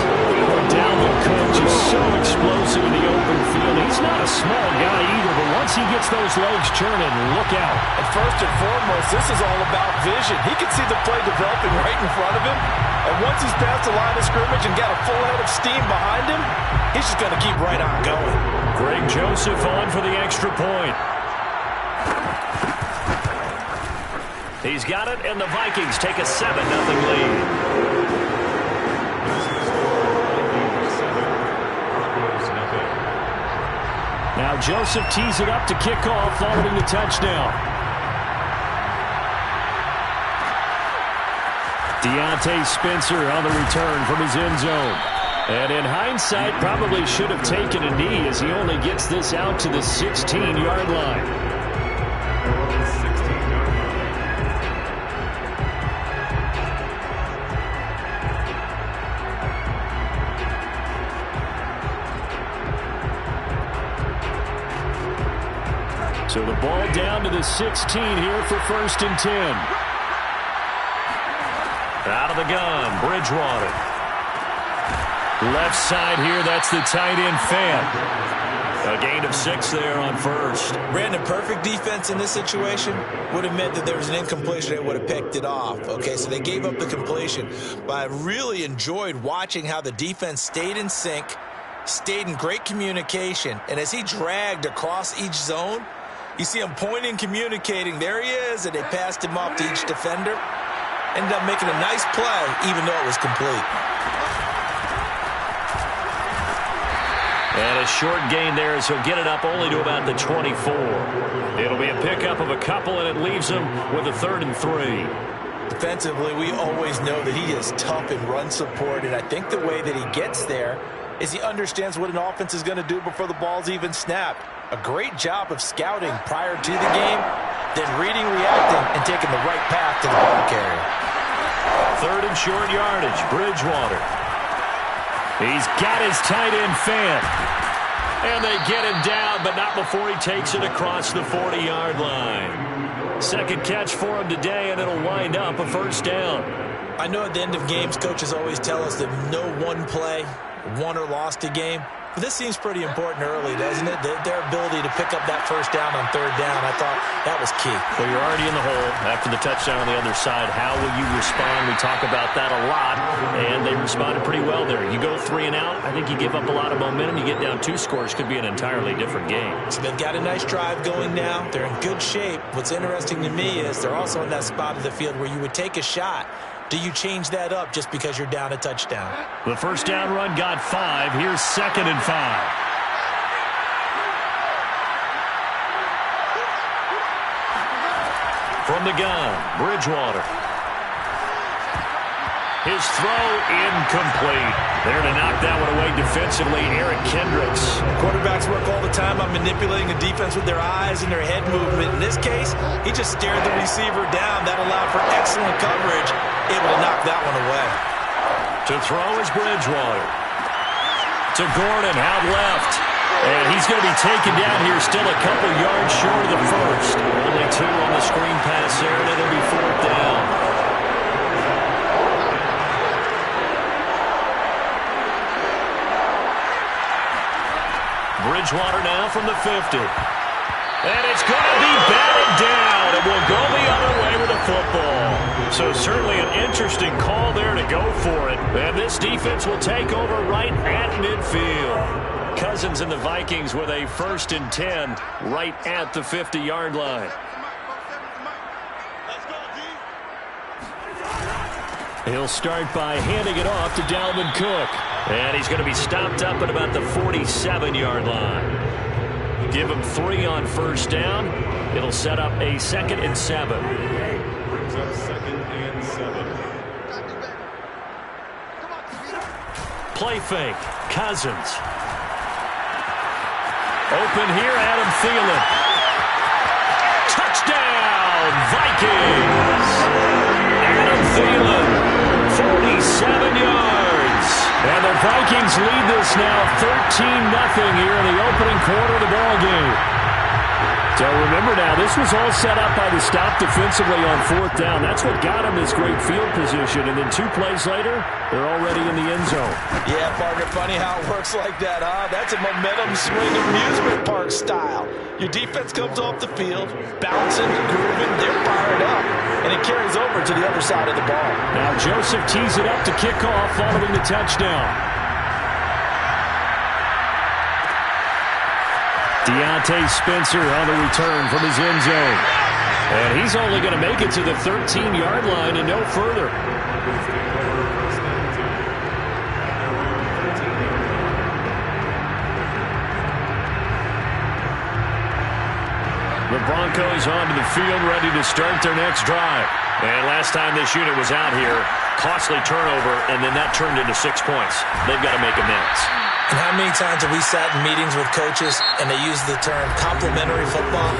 Dalvin Cook just so explosive in the open field. He's not a small guy either, but once he gets those legs churning, look out. And first and foremost, this is all about vision. He can see the play developing right in front of him, and once he's past the line of scrimmage and got a full head of steam behind him, he's just going to keep right on going. Greg Joseph on for the extra point. He's got it, and the Vikings take a 7-0 lead. Now Joseph tees it up to kick off following the touchdown. Deontay Spencer on the return from his end zone. And in hindsight, probably should have taken a knee as he only gets this out to the 16-yard line. So the ball down to the 16 here for 1st and 10. Out of the gun, Bridgewater. Left side here, that's the tight end fan. A gain of 6 there on first. Brandon, perfect defense in this situation would have meant that there was an incompletion that would have picked it off. Okay, so they gave up the completion. But I really enjoyed watching how the defense stayed in sync, stayed in great communication, and as he dragged across each zone, you see him pointing, communicating. There he is, and they passed him off to each defender. Ended up making a nice play, even though it was complete. And a short gain there as he'll get it up only to about the 24. It'll be a pickup of a couple, and it leaves him with a 3rd and 3. Defensively, we always know that he is tough in run support, and I think the way that he gets there is he understands what an offense is going to do before the ball's even snapped. A great job of scouting prior to the game, then reading, reacting, and taking the right path to the ball carrier. 3rd and short yardage, Bridgewater. He's got his tight end fan. And they get him down, but not before he takes it across the 40-yard line. Second catch for him today, and it'll wind up a 1st down. I know at the end of games, coaches always tell us that no one play won or lost a game. But this seems pretty important early, doesn't it? Their ability to pick up that 1st down on 3rd down, I thought that was key. Well, you're already in the hole after the touchdown on the other side. How will you respond? We talk about that a lot, and they responded pretty well there. You go 3 and out, I think you give up a lot of momentum. You get down 2 scores, could be an entirely different game. So they've got a nice drive going now. They're in good shape. What's interesting to me is they're also in that spot of the field where you would take a shot. Do you change that up just because you're down a touchdown? The 1st down run got 5. Here's 2nd and 5. From the gun, Bridgewater. His throw incomplete. There to knock that one away defensively, Eric Kendricks. Quarterbacks work all the time on manipulating a defense with their eyes and their head movement. In this case, he just stared the receiver down. That allowed for excellent coverage, able to knock that one away. To throw is Bridgewater. To Gordon, out left. And he's going to be taken down here, still a couple yards short of the first. Only 2 on the screen pass there, and it'll be 4th down. Bridgewater now from the 50. And it's going to be batted down. It will go the other way with the football. So certainly an interesting call there to go for it. And this defense will take over right at midfield. Cousins and the Vikings with a 1st and 10 right at the 50-yard line. He'll start by handing it off to Dalvin Cook. And he's going to be stopped up at about the 47-yard line. Give him 3 on 1st down. It'll set up a 2nd and 7. Brings up 2nd and 7. Play fake. Cousins. Open here, Adam Thielen. Touchdown, Vikings. Adam Thielen, 47 yards. And the Vikings lead this now 13-0 here in the opening quarter of the ballgame. So remember now, this was all set up by the stop defensively on 4th down. That's what got him this great field position. And then 2 plays later, they're already in the end zone. Yeah, partner, funny how it works like that, huh? That's a momentum swing amusement park style. Your defense comes off the field, bouncing, grooving, they're fired up. And it carries over to the other side of the ball. Now Joseph tees it up to kick off following the touchdown. Deontay Spencer on the return from his end zone. And he's only going to make it to the 13-yard line and no further. The Broncos onto the field, ready to start their next drive. And last time this unit was out here, costly turnover, and then that turned into 6 points. They've got to make amends. And how many times have we sat in meetings with coaches and they use the term complementary football?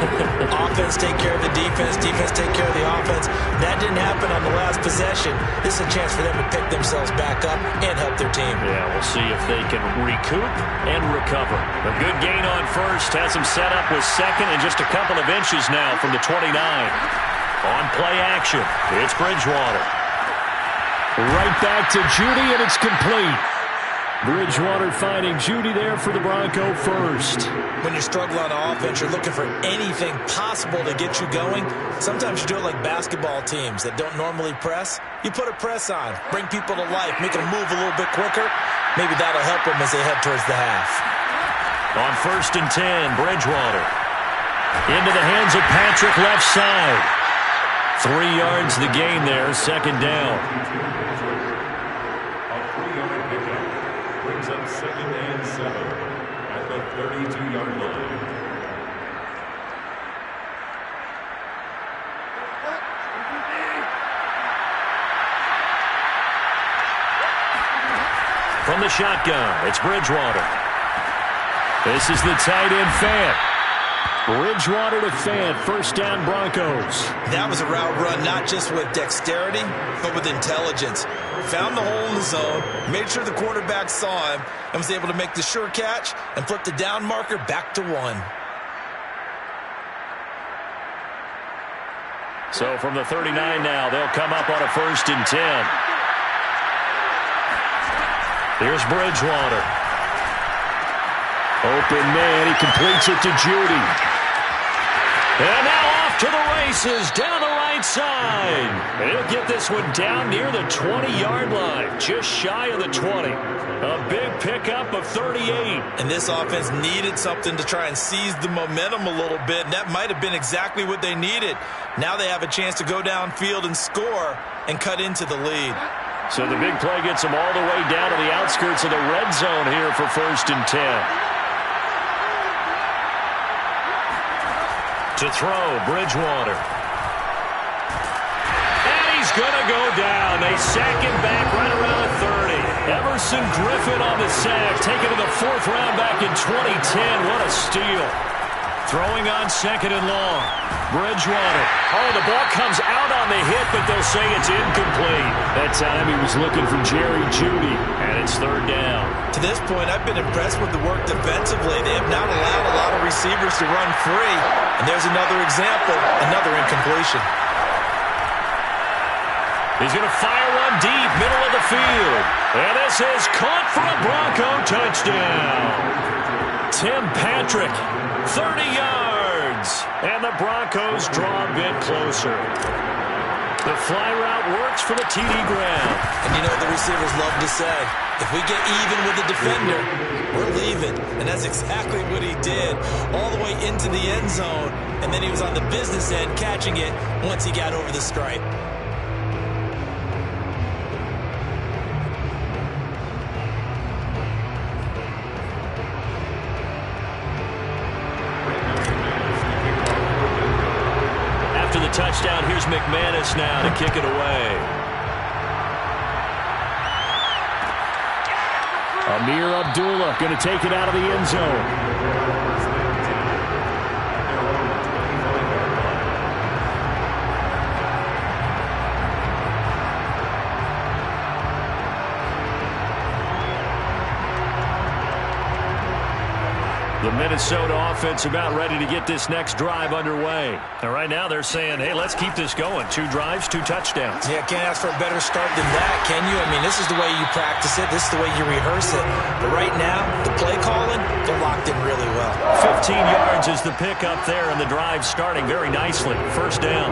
Offense take care of the defense, defense take care of the offense. That didn't happen on the last possession. This is a chance for them to pick themselves back up and help their team. Yeah, we'll see if they can recoup and recover. A good gain on 1st, has them set up with 2nd and just a couple of inches now from the 29. On play action, it's Bridgewater. Right back to Judy, and it's complete. Bridgewater finding Judy there for the Bronco 1st. When you're struggling on offense, you're looking for anything possible to get you going. Sometimes you do it like basketball teams that don't normally press. You put a press on, bring people to life, make them move a little bit quicker. Maybe that'll help them as they head towards the half. On 1st and 10, Bridgewater. Into the hands of Patrick, left side. 3 yards the gain there, 2nd down. Brings up 2nd and 7 at the 32-yard line. From the shotgun, it's Bridgewater. This is the tight end Fant. Bridgewater to Fant, 1st down Broncos. That was a route run not just with dexterity, but with intelligence. Found the hole in the zone, made sure the quarterback saw him, and was able to make the sure catch and flip the down marker back to 1. So from the 39 now, they'll come up on a 1st and 10. Here's Bridgewater. Open man, he completes it to Judy. And now off to the races, down the right side. And he'll get this one down near the 20-yard line, just shy of the 20. A big pickup of 38. And this offense needed something to try and seize the momentum a little bit, and that might have been exactly what they needed. Now they have a chance to go downfield and score and cut into the lead. So the big play gets them all the way down to the outskirts of the red zone here for 1st and 10. To throw, Bridgewater. And he's going to go down. They sack him back right around the 30. Everson Griffin on the sack, taken to the 4th round back in 2010. What a steal. Throwing on 2nd and long. Bridgewater. Oh, the ball comes out on the hit, but they'll say it's incomplete. That time he was looking for Jerry Jeudy, and it's 3rd down. To this point, I've been impressed with the work defensively. They have not allowed a lot of receivers to run free. And there's another example, another incompletion. He's going to fire one deep, middle of the field. And this is caught for a Bronco touchdown. Tim Patrick, 30 yards. And the Broncos draw a bit closer. The fly route works for the TD grab. And you know what the receivers love to say? If we get even with the defender, we're leaving. And that's exactly what he did. All the way into the end zone. And then he was on the business end catching it once he got over the stripe. After the touchdown, here's McManus now to kick it away. Amir Abdullah going to take it out of the end zone. The Minnesota offense about ready to get this next drive underway. And right now they're saying, hey, let's keep this going. 2 drives, 2 touchdowns. Yeah, can't ask for a better start than that, can you? I mean, this is the way you practice it. This is the way you rehearse it. But right now, the play calling, they're locked in really well. 15 yards is the pickup there, and the drive starting very nicely. First down.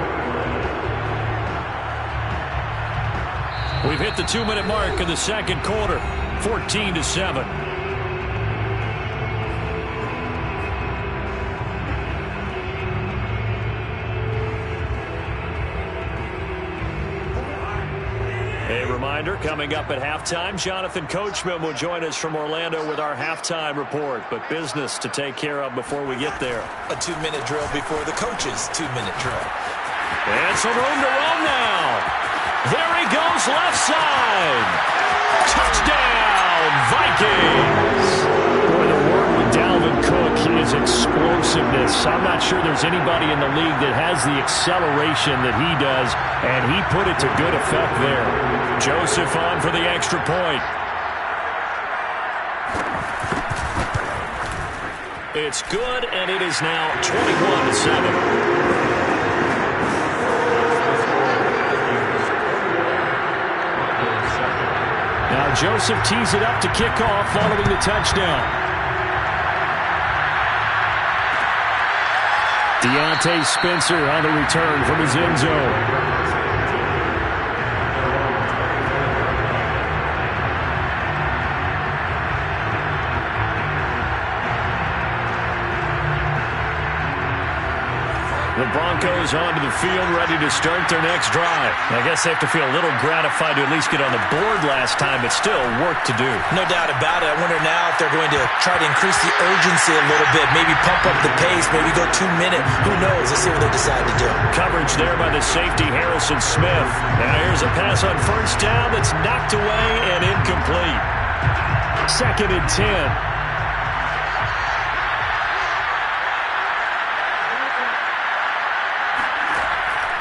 We've hit the 2-minute mark in the second quarter. 14-7. Reminder, coming up at halftime, Jonathan Coachman will join us from Orlando with our halftime report. But business to take care of before we get there. A 2-minute drill before the coach's 2-minute drill. And some room to run now. There he goes, left side. Touchdown, Vikings. Boy, the word with Dalvin Cook is explosiveness. I'm not sure there's anybody in the league that has the acceleration that he does, and he put it to good effect there. Joseph on for the extra point. It's good, and it is now 21-7. Now Joseph tees it up to kick off following the touchdown. Deontay Spencer on the return from his end zone. The Broncos onto the field, ready to start their next drive. I guess they have to feel a little gratified to at least get on the board last time, but still work to do. No doubt about it. I wonder now if they're going to try to increase the urgency a little bit, maybe pump up the pace, maybe go 2-minute. Who knows? Let's see what they decide to do. Coverage there by the safety, Harrison Smith. Now here's a pass on first down that's knocked away and incomplete. 2nd and 10.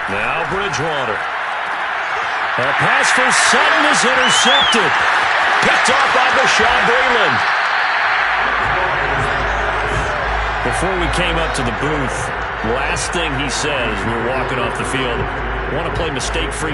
Now Bridgewater. A pass for Sutton is intercepted. Picked off by Bashaud Breeland. Before we came up to the booth, last thing he says, we were walking off the field, want to play mistake-free